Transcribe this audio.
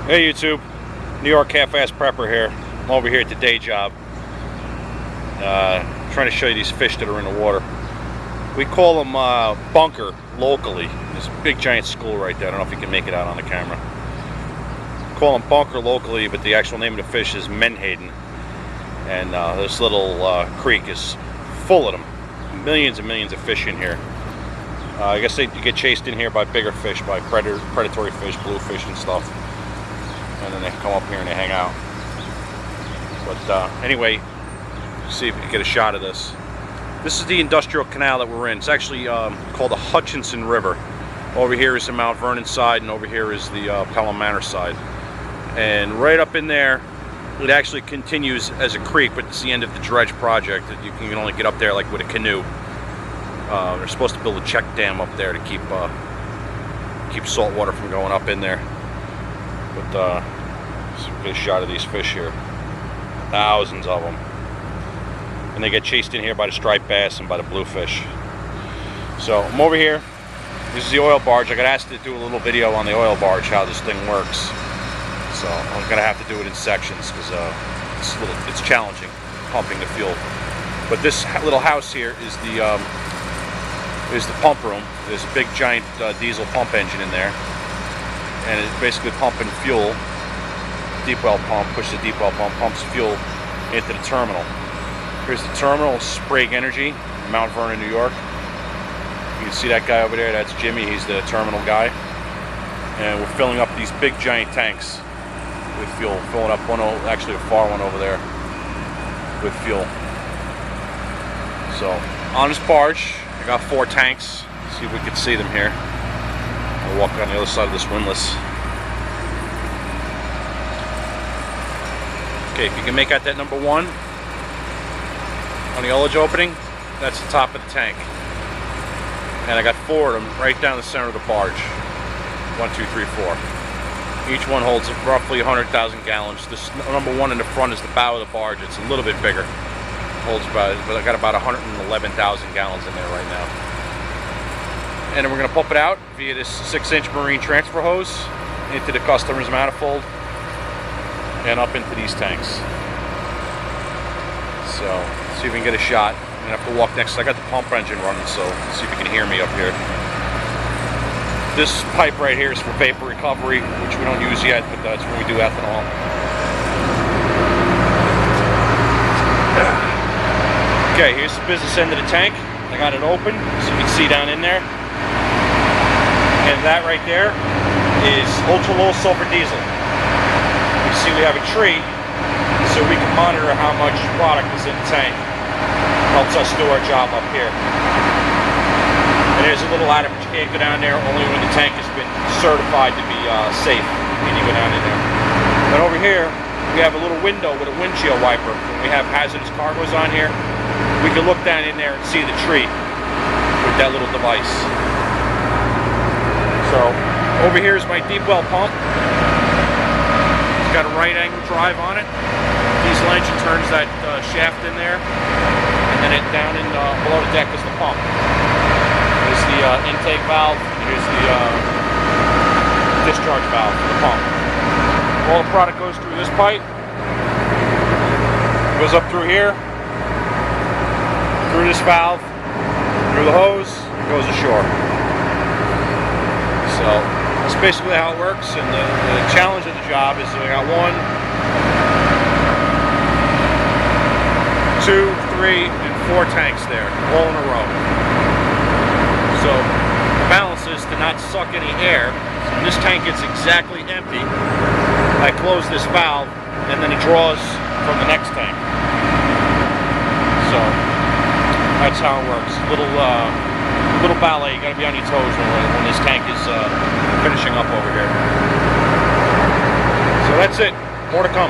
Hey YouTube, New York half-ass prepper here. I'm over here at the day job, trying to show you these fish that are in the water. We call them bunker locally. There's a big giant school right there. I don't know if you can make it out on the camera. Call them bunker locally, but the actual name of the fish is menhaden. And this little creek is full of them. Millions and millions of fish in here. I guess they get chased in here by bigger fish, by predatory fish, bluefish and stuff. And then they come up here and they hang out. But anyway, see if you can get a shot of this. This is the industrial canal that we're in. It's actually called the Hutchinson River. Over here is the Mt Vernon side, and over here is the Pelham Manor side. And right up in there, it actually continues as a creek, but it's the end of the dredge project. You can only get up there like with a canoe. They're supposed to build a check dam up there to keep salt water from going up in there. But so we'll get a shot of these fish here. Thousands of them. And they get chased in here by the striped bass and by the bluefish. So I'm over here. This is the oil barge. I got asked to do a little video on the oil barge, how this thing works. So I'm gonna have to do it in sections because it's challenging pumping the fuel. But this little house here is the pump room. There's a big giant diesel pump engine in there, and it's basically pumping fuel. Deep well pump, push the deep well pump, pumps fuel into the terminal. Here's the terminal, Sprague Energy, Mt Vernon, New York. You can see that guy over there, that's Jimmy, he's the terminal guy. And we're filling up these big giant tanks with fuel. Filling up one, actually a far one over there with fuel. So, on this barge, I got 4 tanks. See if we can see them here. I'll walk on the other side of this windlass. Okay, if you can make out that number 1 on the ullage opening, that's the top of the tank. And I got 4 of them right down the center of the barge. 1, 2, 3, 4. Each one holds roughly 100,000 gallons. This number 1 in the front is the bow of the barge. It's a little bit bigger. Holds about, but I got about 111,000 gallons in there right now. And then we're going to pump it out via this 6-inch marine transfer hose into the customer's manifold and up into these tanks. So, see if we can get a shot. I'm gonna have to walk next. I got the pump engine running, so see if you can hear me up here. This pipe right here is for vapor recovery, which we don't use yet, but that's when we do ethanol. Okay, here's the business end of the tank. I got it open, so you can see down in there. And that right there is ultra-low sulfur diesel. You see we have a tree, so we can monitor how much product is in the tank. Helps us do our job up here. And there's a little ladder, but you can't go down there only when the tank has been certified to be safe when you go down in there. And over here, we have a little window with a windshield wiper. When we have hazardous cargoes on here, we can look down in there and see the tree with that little device. So, over here is my deep well pump. It's got a right angle drive on it. Diesel engine turns that shaft in there, and then down in below the deck is the pump. There's the intake valve, and here's the discharge valve for the pump. All the product goes through this pipe, goes up through here, through this valve, through the hose, and goes ashore. So that's basically how it works, and the challenge of the job is that I got 1, 2, 3, and 4 tanks there, all in a row. So the balance is to not suck any air. So when this tank gets exactly empty, I close this valve, and then it draws from the next tank. So that's how it works. Little ballet. You got to be on your toes when this tank is finishing up over here. So that's it. More to come.